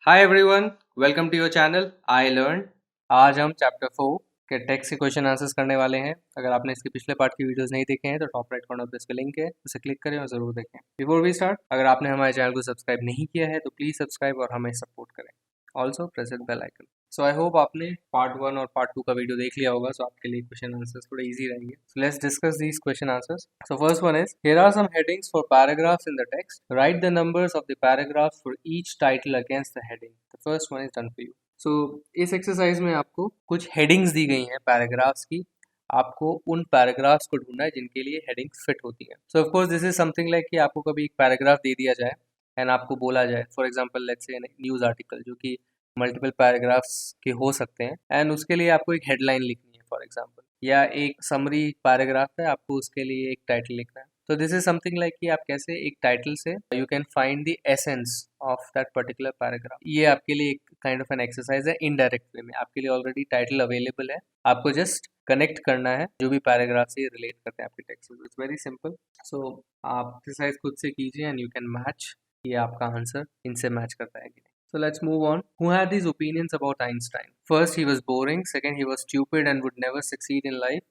Hi everyone, welcome to your channel I learn. आज हम chapter 4 के टेक्स्ट के क्वेश्चन आंसर्स करने वाले हैं। अगर आपने इसके पिछले पार्ट की वीडियोस नहीं देखे हैं तो टॉप राइट कॉर्नर पे इसका लिंक है, उसे क्लिक करें और ज़रूर देखें। बिफोर वी स्टार्ट, अगर आपने हमारे चैनल को सब्सक्राइब नहीं किया है तो प्लीज़ सब्सक्राइब और हमें सपोर्ट करें। Also press the bell icon. So I hope आपने पार्ट 1 और पार्ट 2 का वीडियो देख लिया होगा, सो आपके लिए क्वेश्चन आंसर्स थोड़े इजी रहेंगे। So let's discuss these question answers. So first one is, here are some headings for paragraphs in the text, write the numbers of the paragraphs for each title against the heading. The first one is done for you. So इस एक्सरसाइज में आपको कुछ headings दी गई हैं paragraphs की। आपको उन पैराग्राफ्स को ढूंढना है जिनके लिए हेडिंग फिट होती है। सो of course this is something like कि आपको कभी एक पैराग्राफ दे दिया जाए एंड आपको बोला जाए, for example let's say news article जो कि मल्टीपल पैराग्राफ्स के हो सकते हैं, एंड उसके लिए आपको एक हेडलाइन लिखनी है फॉर एग्जांपल, या एक समरी पैराग्राफ है, आपको उसके लिए एक टाइटल लिखना है। तो दिस इज समथिंग लाइक कि आप कैसे एक टाइटल से you can find the essence of that particular paragraph. ये आपके लिए एक काइंड ऑफ एन एक्सरसाइज है इनडायरेक्ट वे में। आपके लिए ऑलरेडी टाइटल अवेलेबल है, आपको जस्ट कनेक्ट करना है जो भी पैराग्राफ से रिलेट करते हैं आपके टेक्स्ट से। It's very simple. सो आप एक्सरसाइज खुद से कीजिए एंड यू कैन मैच ये आपका आंसर इनसे मैच करता है कि नहीं। So let's move on. Who had these opinions about Einstein? First, he was boring. Second, he was stupid and would never succeed in life.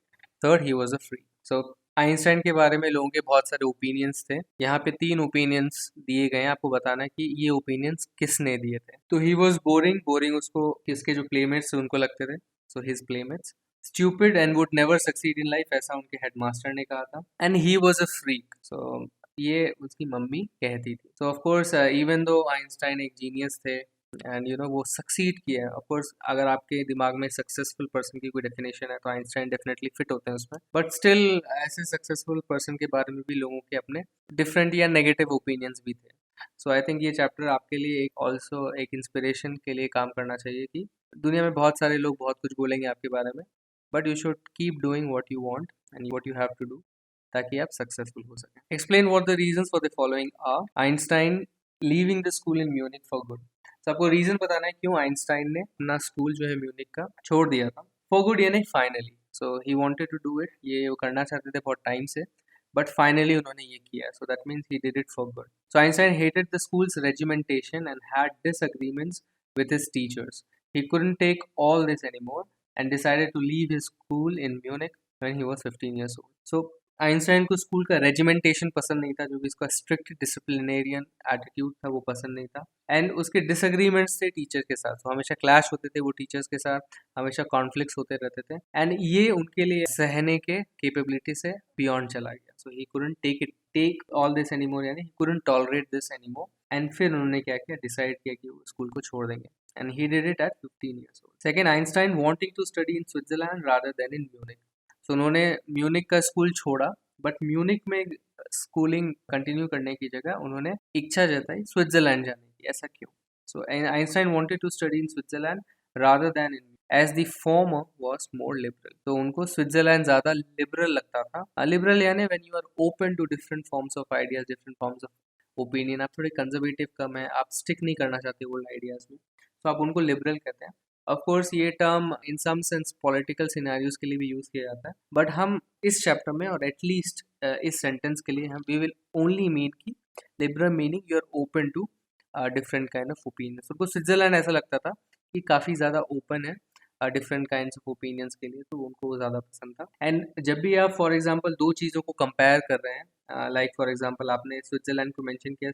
Third, he was a freak. So Einstein के बारे में लोगों के बहुत सारे opinions थे। यहाँ पे 3 ओपिनियंस दिए गए हैं, आपको बताना है कि ये ओपिनियंस किसने दिए थे। तो ही वॉज बोरिंग, बोरिंग उसको किसके जो प्लेमेट्स थे उनको लगते थे, so his playmates. Stupid and would never succeed in life, ऐसा उनके हेडमास्टर ने कहा था। And he was a freak, so ये उसकी मम्मी कहती थी। So of course even though Einstein एक जीनियस थे एंड वो सक्सीड किया है। ऑफ कोर्स अगर आपके दिमाग में सक्सेसफुल पर्सन की कोई डेफिनेशन है तो आइंस्टाइन डेफिनेटली फिट होते हैं उसमें, बट स्टिल ऐसे सक्सेसफुल पर्सन के बारे में भी लोगों के अपने डिफरेंट या नेगेटिव ओपिनियंस भी थे। सो आई थिंक ये चैप्टर आपके लिए एक ऑल्सो एक इंस्पिरेशन के लिए काम करना चाहिए कि दुनिया में बहुत सारे लोग बहुत कुछ बोलेंगे आपके बारे में, but you should keep doing what you want and what you have to do, ताकि आप सक्सेसफुल हो सकें। Explain what the reasons for the following are. Einstein leaving the school in Munich for good. तो आपको reason बताना है क्यों Einstein ने अपना स्कूल जो है म्यूनिक का छोड़ दिया था। फॉर गुड यानी finally, so he wanted to do it, ये वो करना चाहते थे बहुत टाइम से, बट फाइनली उन्होंने ये किया, so that means he did it for good. So Einstein hated the schools regimentation and had disagreements with his teachers. He couldn't take all this anymore and decided to leave his school in Munich when he was 15 years old. So Einstein को school का regimentation पसंद नहीं था, जो कि इसका strict disciplinarian attitude था वो पसंद नहीं था, एंड उसके डिसएग्रीमेंट्स थे टीचर के साथ, तो हमेशा क्लैश होते थे वो टीचर्स के साथ, हमेशा कॉन्फ्लिक्ट्स होते रहते थे, एंड ये उनके लिए सहने के कैपेबिलिटी से बियॉन्ड चला गया। So he couldn't take all this anymore, यानी he couldn't tolerate this anymore, and फिर उन्होंने क्या किया, डिसाइड किया कि वो स्कूल को छोड़ देंगे, and he did it at 15 years old. Second, Einstein wanting to study in Switzerland rather than in Munich. So उन्होंने म्यूनिक का स्कूल छोड़ा, बट म्यूनिक में स्कूलिंग कंटिन्यू करने की जगह उन्होंने इच्छा जताई स्विट्जरलैंड जाने की। ऐसा क्यों? So Einstein wanted to study in Switzerland rather than in as the former was more liberal. तो उनको स्विट्जरलैंड ज़्यादा लिबरल लगता था। लिबरल यानी when you are open to different forms of ideas, different forms of opinion, आप थोड़े conservative कम है, आप स्टिक नहीं करना चाहते ओल्ड आइडियाज में, तो आप उनको लिबरल कहते हैं। ऑफ कोर्स ये term in some sense political scenarios के लिए भी यूज़ किया जाता है, बट हम इस चैप्टर में और एटलीस्ट इस सेंटेंस के लिए हम वी विल ओनली मीन की liberal meaning you are open to different kind of opinions. उनको स्विट्जरलैंड ऐसा लगता था कि काफ़ी ज़्यादा ओपन है डिफरेंट काइंड्स ऑफ ओपिनियंस के लिए, तो उनको वो ज़्यादा पसंद था। एंड जब भी आप फॉर एग्जांपल दो चीज़ों को कंपेयर कर रहे हैं, लाइक फॉर एग्जांपल आपने स्विट्जरलैंड को मेंशन किया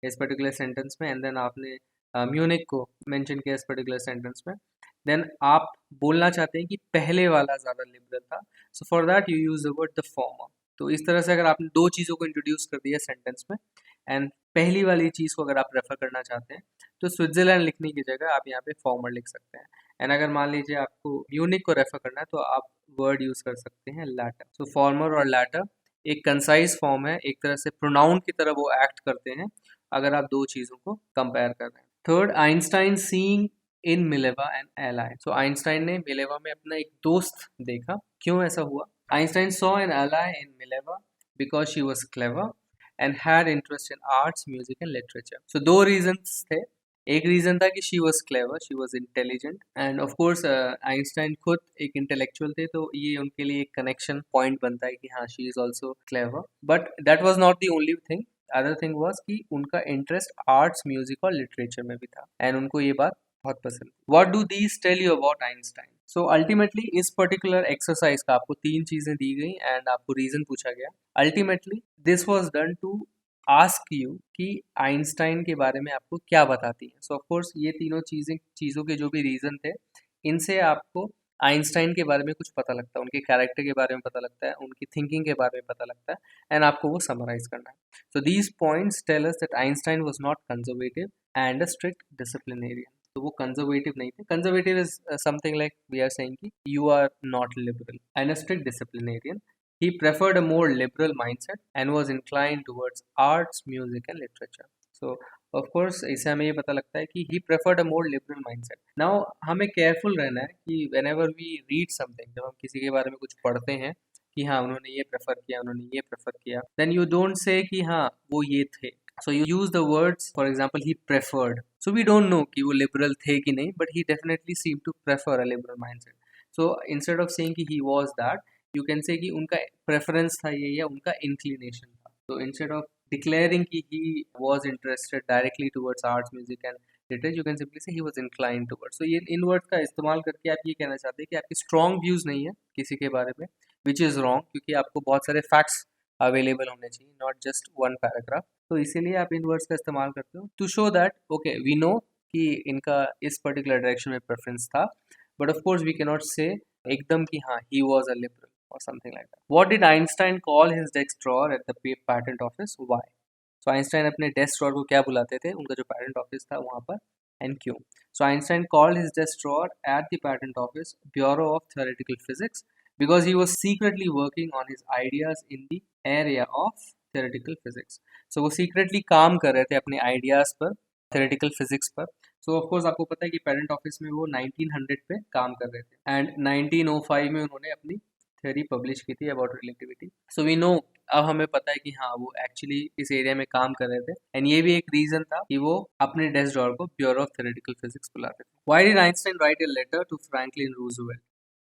इस पर्टिकुलर सेंटेंस में, एंड देन आपने म्यूनिक को मेंशन किया इस पर्टिकुलर सेंटेंस में, देन आप बोलना चाहते हैं कि पहले वाला ज़्यादा लिबरल था, so for that you use the word the former. तो इस तरह से अगर आपने दो चीज़ों को इंट्रोड्यूस कर दिया सेंटेंस में, एंड पहली वाली चीज़ को अगर आप रेफर करना चाहते हैं तो स्विट्जरलैंड लिखने की जगह आप यहाँ पे फॉर्मर लिख सकते हैं, एंड अगर मान लीजिए आपको म्यूनिक को रेफर करना है तो आप वर्ड यूज़ कर सकते हैं लैटर। सो फॉर्मर और लैटर एक कंसाइज फॉर्म है, एक तरह से प्रोनाउन की तरह वो एक्ट करते हैं अगर आप दो चीज़ों को कंपेयर कर रहे हैं। Third, Einstein seeing in Mileva and ally. So Einstein ने मिलेवा में अपना एक दोस्त देखा। क्यों ऐसा हुआ? Einstein saw an ally in Mileva because she was clever and had interest in arts, music and literature. So दो रीजंस थे। एक रीजन था कि she was clever, she was intelligent, and of course Einstein खुद एक intellectual थे, तो ये उनके लिए एक कनेक्शन पॉइंट बनता है कि हाँ she is also clever, but that was not the only thing. Other thing was कि उनका इंटरेस्ट आर्ट्स, म्यूजिक और लिटरेचर में भी था एंड उनको ये बात बहुत पसंद। What do these tell you about Einstein? So ultimately इस पर्टिकुलर एक्सरसाइज का आपको 3 चीजें दी गई एंड आपको रीजन पूछा गया। Ultimately this was done to ask you कि आइंस्टाइन के बारे में आपको क्या बताती है। सो ऑफ कोर्स ये तीनों चीज़ों के जो भी रीज़न थे, इनसे आपको आइंस्टाइन के बारे में कुछ पता लगता है, उनके कैरेक्टर के बारे में पता लगता है, उनकी थिंकिंग के बारे में पता लगता है एंड आपको वो समराइज करना है। So these points tell us that Einstein was not conservative and a strict disciplinarian. तो वो कंजर्वेटिव नहीं थे। Conservative is something like we are saying कि you are not liberal, and a strict disciplinarian he preferred a more liberal mindset and was inclined towards arts, music and literature. So of course इससे हमें ये पता लगता है कि he preferred a more liberal mindset. Now हमें careful रहना है कि whenever we read something, जब हम किसी के बारे में कुछ पढ़ते हैं कि हाँ उन्होंने ये प्रेफर किया, उन्होंने ये प्रेफर किया, then you don't say कि हाँ वो ये थे. So you use the words, for example, he preferred. So we don't know कि वो liberal थे कि नहीं, but he definitely seemed to prefer a liberal mindset. So instead of saying कि he was that, you can say कि उनका preference था ये या उनका इंक्लिनेशन था। तो इंस्टेड ऑफ डिक्लेयरिंग कि he was interested directly towards arts, music and literature, you can simply से ही वाज इंक्लाइंड टुवर्ड्स। तो ये इन वर्ड्स का इस्तेमाल करके आप ये कहना चाहते हैं कि आपके स्ट्रॉन्ग व्यूज नहीं है किसी के बारे में, विच इज़ रॉन्ग, क्योंकि आपको बहुत सारे फैक्ट्स अवेलेबल होने चाहिए, नॉट जस्ट वन पैराग्राफ। तो इसीलिए आप इन वर्ड्स का इस्तेमाल करते हो to show that okay we know कि इनका इस पर्टिकुलर डायरेक्शन में प्रेफरेंस था, but of course we can not say एकदम कि हाँ he was a liberal or something like that. What did Einstein call his desk drawer at the patent office? Why? So Einstein अपने desk drawer को क्या बुलाते थे, उनका जो patent office था वहाँ पर, and क्यों? So Einstein called his desk drawer at the patent office Bureau of Theoretical Physics because he was secretly working on his ideas in the area of theoretical physics. So वो secretly काम कर रहे थे अपने ideas पर, theoretical physics पर. So of course आपको पता है कि patent office में वो 1900 पे काम कर रहे थे and 1905 में उन्होंने अपनी थ्योरी पब्लिश की थी about relativity. So we know, अब हमें पता है कि हाँ वो एक्चुअली इस एरिया में काम कर रहे थे एंड ये भी एक रीजन था कि वो अपने डेस्क ड्रॉअर को ब्यूरो ऑफ थ्योरेटिकल फिजिक्स बुलाते थे। Why did Einstein write a letter to Franklin Roosevelt?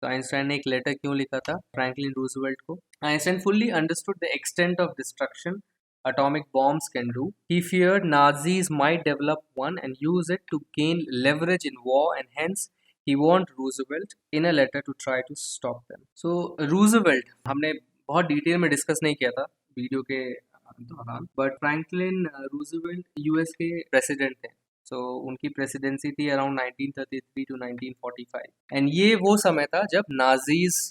तो आइंस्टाइन ने एक लेटर क्यों लिखा था फ्रैंकलिन रूजवेल्ट को? Einstein fully understood the extent of destruction atomic bombs can do. He feared Nazis might develop one and use it to gain leverage in war, and hence he warned Roosevelt in a letter to try to stop them. So Roosevelt हमने बहुत detail में discuss नहीं किया था video के दौरान, but Franklin Roosevelt US के president थे। सो उनकी प्रेसिडेंसी थी अराउंड 1933 टू 1945 एंड ये वो समय था जब नाजीज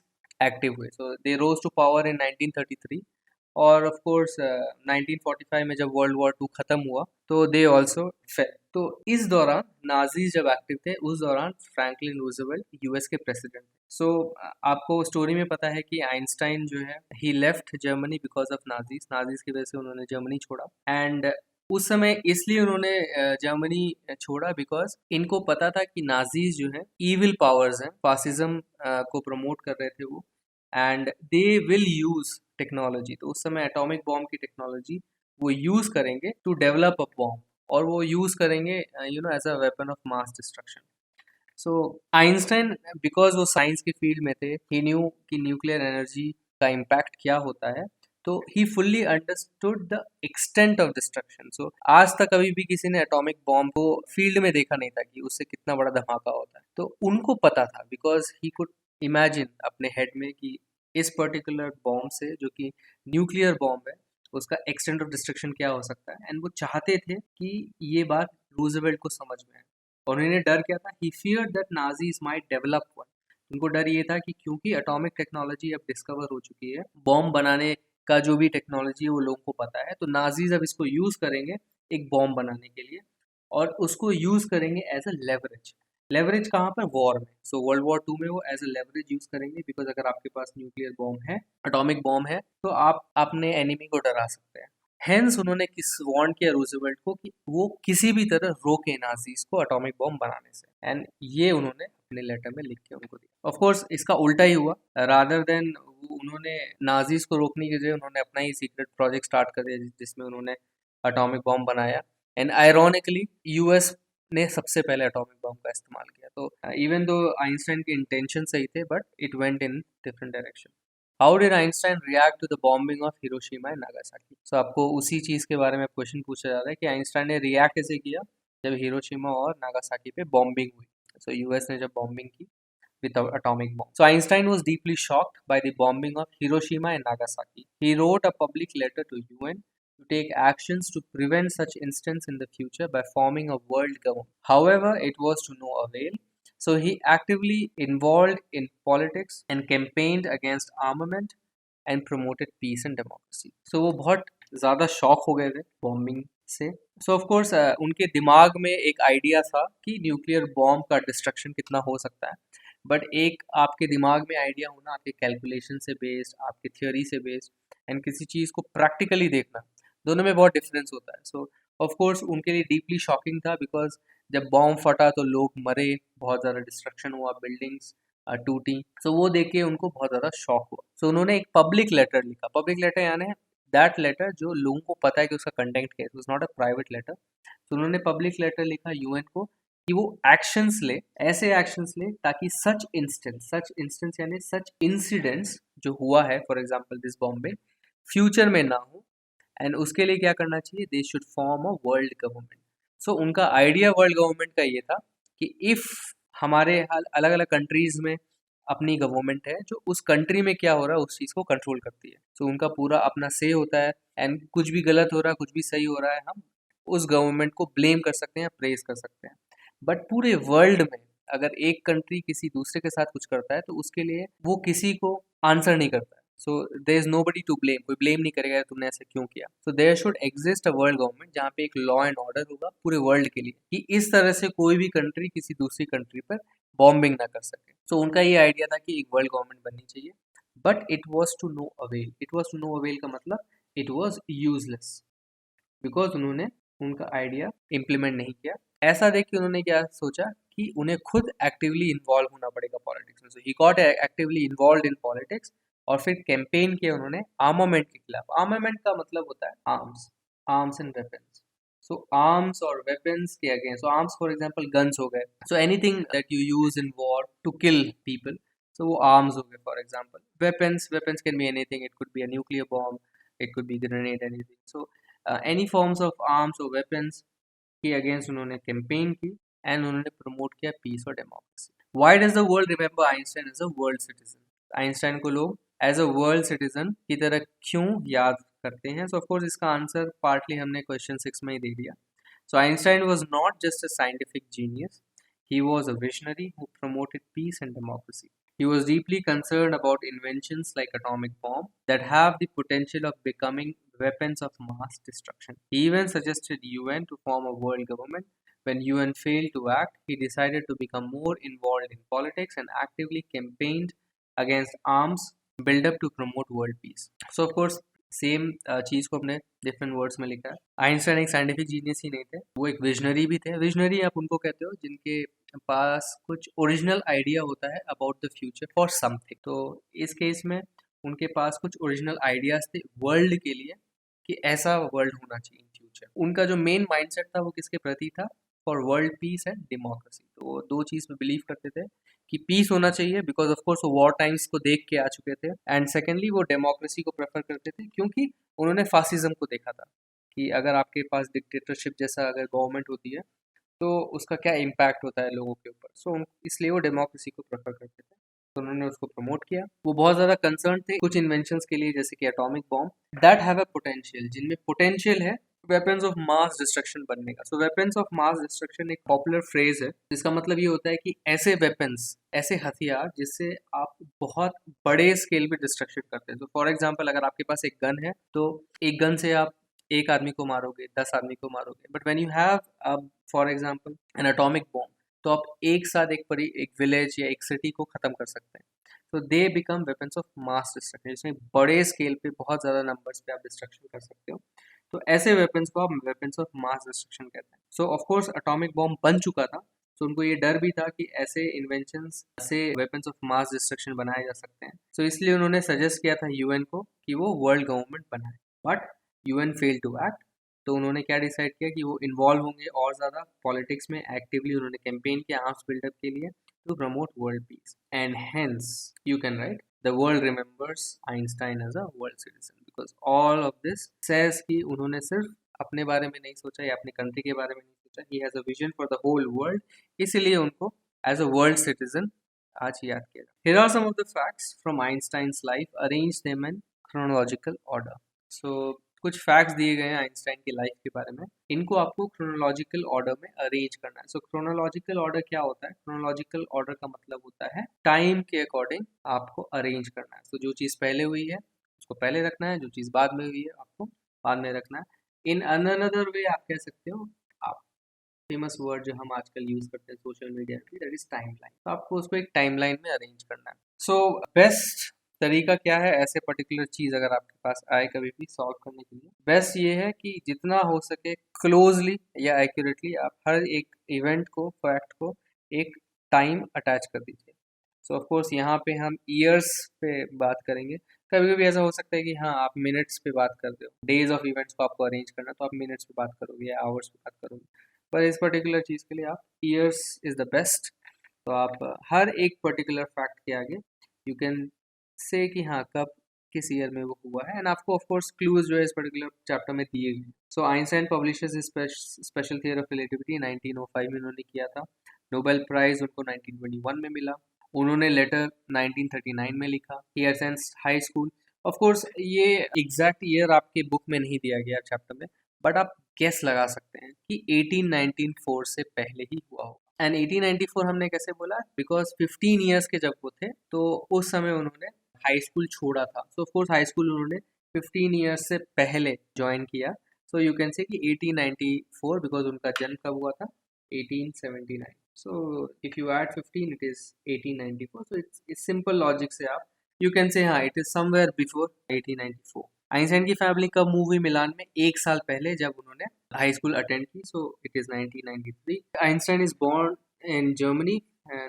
एक्टिव हुए। सो दे रोज टू पावर इन 1933 और ऑफ कोर्स 1945 में जब वर्ल्ड वॉर 2 खत्म हुआ तो दे ऑल्सो फेल। तो इस दौरान नाजीज जब एक्टिव थे उस दौरान फ्रैंकलिन रूजवेल्ट यूएस के प्रेसिडेंट थे। सो आपको स्टोरी में पता है कि आइंस्टाइन जो है he left Germany because of Nazis, Nazis की वजह से उन्होंने जर्मनी छोड़ा एंड उस समय इसलिए उन्होंने जर्मनी छोड़ा बिकॉज इनको पता था कि नाजीज जो है ईविल पावर्स हैं, फासिज्म को प्रमोट कर रहे थे वो and they will use technology. तो उस समय एटॉमिक बॉम्ब की टेक्नोलॉजी वो यूज करेंगे टू डेवलप अ बॉम्ब और वो यूज करेंगे you know as a weapon of mass destruction. So Einstein because वो साइंस के फील्ड में थे, ही न्यू कि न्यूक्लियर एनर्जी का इम्पैक्ट क्या होता है, तो he fully understood the extent of destruction. So आज तक कभी भी किसी ने एटॉमिक बॉम्ब को फील्ड में देखा नहीं था कि उससे कितना बड़ा धमाका होता है, तो उनको पता था बिकॉज ही कुड इमेजिन अपने हेड में कि इस पर्टिकुलर बॉम्ब से जो कि न्यूक्लियर बॉम्ब है उसका एक्सटेंट ऑफ डिस्ट्रक्शन क्या हो सकता है एंड वो चाहते थे कि ये बात रूजवेल्ट को समझ में आए। और उन्हें डर क्या था? He feared that Nazis might develop one. उनको डर ये था कि क्योंकि एटॉमिक टेक्नोलॉजी अब डिस्कवर हो चुकी है, बॉम्ब बनाने का जो भी टेक्नोलॉजी है वो लोगों को पता है, तो नाजीज अब इसको यूज करेंगे एक बॉम्ब बनाने के लिए और उसको यूज करेंगे एज अ लेवरेज। लेवरेज कहाँ पर? वॉर में। सो वर्ल्ड वॉर 2 में वो एज अ लेवरेज यूज करेंगे बिकॉज अगर आपके पास न्यूक्लियर बॉम्ब है, एटॉमिक बॉम्ब है, तो आप अपने एनिमी को डरा सकते हैं। हेंस उन्होंने किस वार्न किया रूजवेल्ट को कि वो किसी भी तरह रोके नाजीज को एटॉमिक बॉम्ब बनाने से एंड ये उन्होंने अपने लेटर में लिख के उनको दिया। ऑफ कोर्स इसका उल्टा ही हुआ, रादर देन उन्होंने नाजीज को रोकने की जगह उन्होंने अपना ही सीक्रेट प्रोजेक्ट स्टार्ट कर दिया जिसमें उन्होंने एटॉमिक बॉम्ब बनाया एंड आयरॉनिकली यूएस ने सबसे पहले एटॉमिक बॉम्ब का इस्तेमाल किया। तो इवन दो आइंस्टाइन के इंटेंशन सही थे but it went in different direction. How did Einstein react to the bombing of Hiroshima and Nagasaki? So आपको उसी चीज़ के बारे में क्वेश्चन पूछा जा रहा है कि आइंस्टाइन ने रिएक्ट कैसे किया जब हिरोशिमा और नागासाकी पे बॉम्बिंग हुई। सो यूएस ने जब बॉम्बिंग की with atomic bomb. So Einstein was deeply shocked by the bombing of Hiroshima and Nagasaki. He wrote a public letter to UN to take actions to prevent such incidents in the future by forming a world government. However, it was to no avail. So he actively involved in politics and campaigned against armament and promoted peace and democracy. So वो बहुत ज़्यादा shock हो गए थे bombing से। सो of course उनके दिमाग में एक आइडिया था कि न्यूक्लियर बॉम्ब का डिस्ट्रक्शन कितना हो सकता है, बट एक आपके दिमाग में आइडिया होना आपके कैलकुलेशन से बेस्ड, आपके थियोरी से बेस्ड, एंड किसी चीज़ को प्रैक्टिकली देखना, दोनों में बहुत डिफरेंस होता है। सो ऑफ कोर्स उनके लिए डीपली शॉकिंग था, बिकॉज जब बॉम्ब फटा तो लोग मरे, बहुत ज़्यादा डिस्ट्रक्शन हुआ, बिल्डिंग्स टूटी। सो वो देख के उनको बहुत ज़्यादा शॉक हुआ। सो उन्होंने एक पब्लिक लेटर लिखा। पब्लिक लेटर यानी दैट लेटर जो लोगों को पता है कि उसका कंटेंट क्या है, it was not a private letter. तो उन्होंने पब्लिक लेटर लिखा यूएन को कि वो एक्शंस ले, ऐसे एक्शंस ले ताकि सच इंस्टेंस यानी सच इंसिडेंट्स जो हुआ है, for example this bomb, future में ना हो। एंड उसके लिए क्या करना चाहिए, they should form a world government. So उनका आइडिया वर्ल्ड गवर्नमेंट का ये था कि इफ़ हमारे अलग अलग कंट्रीज़ में अपनी गवर्नमेंट है जो उस कंट्री में क्या हो रहा है उस चीज़ को कंट्रोल करती है। सो उनका पूरा अपना से होता है, एंड कुछ भी गलत हो रहा है, कुछ भी सही हो रहा है, हम उस गवर्नमेंट को ब्लेम कर सकते हैं या प्रेज कर सकते हैं। बट पूरे वर्ल्ड में अगर एक कंट्री किसी दूसरे के साथ कुछ करता है तो उसके लिए वो किसी को आंसर नहीं करता है। So there is nobody to blame, कोई ब्लेम नहीं करेगा तुमने ऐसा क्यों किया। So there should exist a world government जहाँ पे एक लॉ एंड ऑर्डर होगा पूरे वर्ल्ड के लिए कि इस तरह से कोई भी कंट्री किसी दूसरी कंट्री पर बॉम्बिंग ना कर सके। सो उनका ये आइडिया था कि एक वर्ल्ड गवर्नमेंट बननी चाहिए, but it was to no avail. It was to no avail का मतलब इट वॉज यूजलेस, बिकॉज उन्होंने उनका आइडिया इम्प्लीमेंट नहीं किया। ऐसा देख के उन्होंने क्या सोचा कि उन्हें खुद एक्टिवली इन्वॉल्व होना पड़ेगा पॉलिटिक्स में। So he got actively involved in politics, और फिर कैंपेन किया उन्होंने आर्मामेंट के खिलाफ। आर्मामेंट का मतलब होता है arms, arms and weapons. So arms और वेपन्स के against, so arms for example guns हो गए, so anything that you use in war to kill people, so वो आर्म्स हो गए for example. Weapons, weapons can be anything, it could be a nuclear bomb, it could be grenade, anything. So any forms of arms और weapons के against उन्होंने campaign की, and उन्होंने promote किया piece और democracy. Why does the world remember Einstein as a world citizen? Einstein को लोग as a world citizen की तरह क्यों याद करते हैं? सो ऑफ कोर्स इसका आंसर पार्टली हमने क्वेश्चन 6 में ही दे दिया। So Einstein was not just a scientific genius, he was a visionary who promoted peace and democracy. He was deeply concerned about inventions like atomic bomb that have the potential of becoming weapons of mass destruction. He even suggested UN to form a world government. When UN failed to act, he decided to become more involved in politics and actively campaigned against arms build-up to promote world peace. So of course same चीज़ को अपने different words में लिखा है। Einstein एक scientific genius ही नहीं थे, वो एक विजनरी भी थे। विजनरी आप उनको कहते हो जिनके पास कुछ ओरिजिनल आइडिया होता है about the future for something. तो इस केस में उनके पास कुछ ओरिजिनल आइडियाज थे वर्ल्ड के लिए कि ऐसा वर्ल्ड होना चाहिए इन फ्यूचर। उनका जो मेन माइंडसेट था वो किसके प्रति था? For world peace and democracy. तो वो दो चीज़ में बिलीव करते थे कि पीस होना चाहिए, बिकॉज ऑफ कोर्स वो वॉर टाइम्स को देख के आ चुके थे, एंड सेकेंडली वो डेमोक्रेसी को प्रेफर करते थे क्योंकि उन्होंने फासिज्म को देखा था कि अगर आपके पास डिक्टेटरशिप जैसा अगर गवर्नमेंट होती है तो उसका क्या इम्पैक्ट होता है लोगों के ऊपर। सो इसलिए वो डेमोक्रेसी को प्रेफर करते थे, तो उन्होंने उसको प्रमोट किया। वो बहुत ज़्यादा कंसर्न थे कुछ इन्वेंशंस के लिए, जैसे कि atomic bomb that have a potential, जिनमें पोटेंशियल है वेपन्स ऑफ मास डिस्ट्रक्शन बनने का। सो वेपन्स ऑफ मास डिस्ट्रक्शन एक पॉपुलर फ्रेज है जिसका मतलब ये होता है कि ऐसे वेपन्स, ऐसे हथियार जिससे आप बहुत बड़े स्केल पे डिस्ट्रक्शन करते हैं। तो फॉर एग्जांपल अगर आपके पास एक गन है तो एक गन से आप एक आदमी को मारोगे, 10 आदमी को मारोगे, but when you have for example N atomic bomb, तो आप एक साथ एक विलेज या एक सिटी को ख़त्म कर सकते हैं। तो they become weapons of mass destruction, जिसमें बड़े स्केल पे बहुत ज़्यादा नंबर्स पे आप डिस्ट्रक्शन कर सकते हो। तो ऐसे वेपन्स को आप वेपन्स ऑफ मास डिस्ट्रक्शन कहते हैं। So of course atomic bomb बन चुका था, तो उनको ये डर भी था कि ऐसे इन्वेंशंस से वेपन्स ऑफ मास डिस्ट्रक्शन बनाए जा सकते हैं। सो इसलिए उन्होंने सजेस्ट किया था यूएन को कि वो वर्ल्ड गवर्नमेंट बनाए, but UN fail to act. तो उन्होंने क्या डिसाइड किया कि वो इन्वॉल्व होंगे और ज़्यादा पॉलिटिक्स में, एक्टिवली उन्होंने कैंपेन किया आर्म्स बिल्डअप के लिए to promote world peace, and hence you can write the world remembers Einstein as a world citizen, because all of this says कि उन्होंने सिर्फ अपने बारे में नहीं सोचा या अपनी कंट्री के बारे में नहीं सोचा, he has a vision for the whole world, इसीलिए उनको एज अ वर्ल्ड सिटीजन आज याद किया जाए। Here are some of the facts from Einstein's life, arrange them in chronological order. So कुछ फैक्ट्स दिए गए हैं आइंस्टाइन की लाइफ के बारे में, इनको आपको क्रोनोलॉजिकल ऑर्डर में अरेंज करना है। सो क्रोनोलॉजिकल ऑर्डर क्या होता है? क्रोनोलॉजिकल ऑर्डर का मतलब होता है टाइम के अकॉर्डिंग आपको अरेंज करना है। तो जो चीज़ पहले हुई है उसको पहले रखना है, जो चीज़ बाद में हुई है आपको बाद में रखना है। इन अनदर वे आप कह सकते हो, आप फेमस वर्ड जो हम आजकल यूज करते हैं सोशल मीडिया पे, दैट इज टाइमलाइन। तो आपको उसको एक टाइमलाइन में अरेंज करना है। सो बेस्ट तरीका क्या है ऐसे पर्टिकुलर चीज अगर आपके पास आए कभी भी सॉल्व करने के लिए? बेस्ट ये है कि जितना हो सके क्लोजली या एक्यूरेटली आप हर एक इवेंट को, फैक्ट को एक टाइम अटैच कर दीजिए। सो ऑफ कोर्स यहाँ पे हम ईयर्स पे बात करेंगे। कभी कभी ऐसा हो सकता है कि हाँ आप मिनट्स पे बात कर रहे हो, डेज ऑफ इवेंट्स को आपको अरेंज करना तो आप मिनट्स पे बात करोगे या आवर्स पे बात करोगे, पर इस पर्टिकुलर चीज़ के लिए आप ईयर्स इज़ द बेस्ट। तो आप हर एक पर्टिकुलर फैक्ट के आगे यू कैन से कि हाँ कब किस ईयर में वो हुआ है, एंड आपको ऑफ कोर्स क्लूज जो है इस पर्टिकुलर चैप्टर में दिए गए। So Einstein publishes special theory of relativity 1905 में उन्होंने किया था। नोबेल प्राइज उनको 1921 में मिला। उन्होंने लेटर 1939 में लिखा। He attends high school. Of course ये एग्जैक्ट ईयर आपके बुक में नहीं दिया गया चैप्टर में, बट आप गेस लगा सकते हैं कि 1894 से पहले ही हुआ होगा। एंड 1894 हमने कैसे बोला? बिकॉज 15 ईयर्स के जब वो थे तो उस समय उन्होंने हाई स्कूल छोड़ा था। सो ऑफ कोर्स हाई स्कूल उन्होंने 15 ईयर्स से पहले ज्वाइन किया। सो यू कैन से कि 1894, बिकॉज उनका जन्म कब हुआ था? 1879। So if you add 15 it is 1894. So it's simple logic से आप you can say हाँ it is somewhere before 1894. Einstein की फैमिली कब मूव हुई मिलान में? एक साल पहले जब उन्होंने हाई स्कूल अटेंड की। So it is 1993। Einstein is born in Germany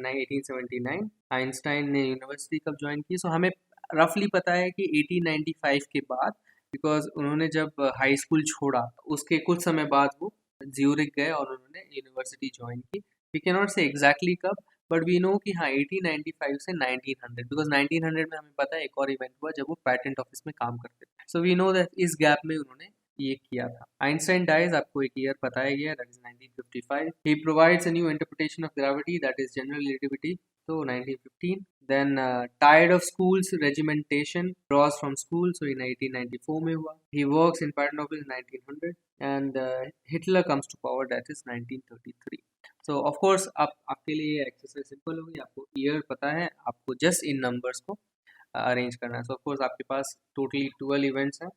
1879। Einstein ने यूनिवर्सिटी कब ज्वाइन की? सो हमें रफली पता है कि 1895 के बाद, बिकॉज उन्होंने जब हाई स्कूल छोड़ा उसके कुछ समय बाद वो ज्यूरिक गए और उन्होंने यूनिवर्सिटी ज्वाइन की। वी कैन नॉट से एग्जैक्टली कब, बट वी नो कि हाँ 1895 से 1900, बिकॉज 1900 में हमें पता है एक और इवेंट हुआ जब वो पेटेंट ऑफिस में काम करते थे। सो वी नो दैट इस गैप में उन्होंने ये किया था। आइंस्टाइन डाइज, आपको एक ईयर बताया गया, that is 1955। He provides a new interpretation of gravity, that is general relativity, तो 1915। Then tired of school's regimentation, draws from school, so in 1894 में हुआ। He works in patent office in 1900 and Hitler comes to power, that is 1933। So of course आपके लिए exercise simple होगी, आपको year पता है, आपको जस्ट इन नंबर्स को अरेंज करना है। सो ऑफ कोर्स आपके पास टोटली 12 इवेंट्स हैं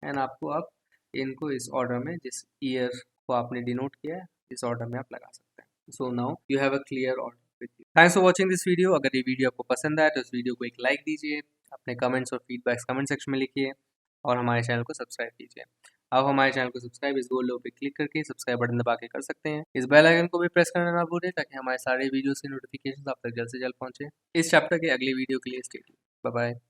एंड आपको आप इनको इस ऑर्डर में, जिस ईयर को आपने डिनोट किया है, इस ऑर्डर में आप लगा सकते हैं। So now you have a clear order with you. Thanks for watching this video. अगर ये वीडियो आपको पसंद आए तो इस वीडियो को एक लाइक दीजिए, अपने कमेंट्स और फीडबैक्स कमेंट सेक्शन में लिखिए और हमारे चैनल को सब्सक्राइब कीजिए। आप हमारे चैनल को सब्सक्राइब इस गोल लोगो पे क्लिक करके सब्सक्राइब बटन दबा के कर सकते हैं। इस बेल आइकन को भी प्रेस करना ना भूलें ताकि हमारे सारे वीडियोस की नोटिफिकेशन आप तक जल्द से जल्द पहुंचे। इस चैप्टर के अगले वीडियो के लिए स्टे ट्यून्ड। Bye bye.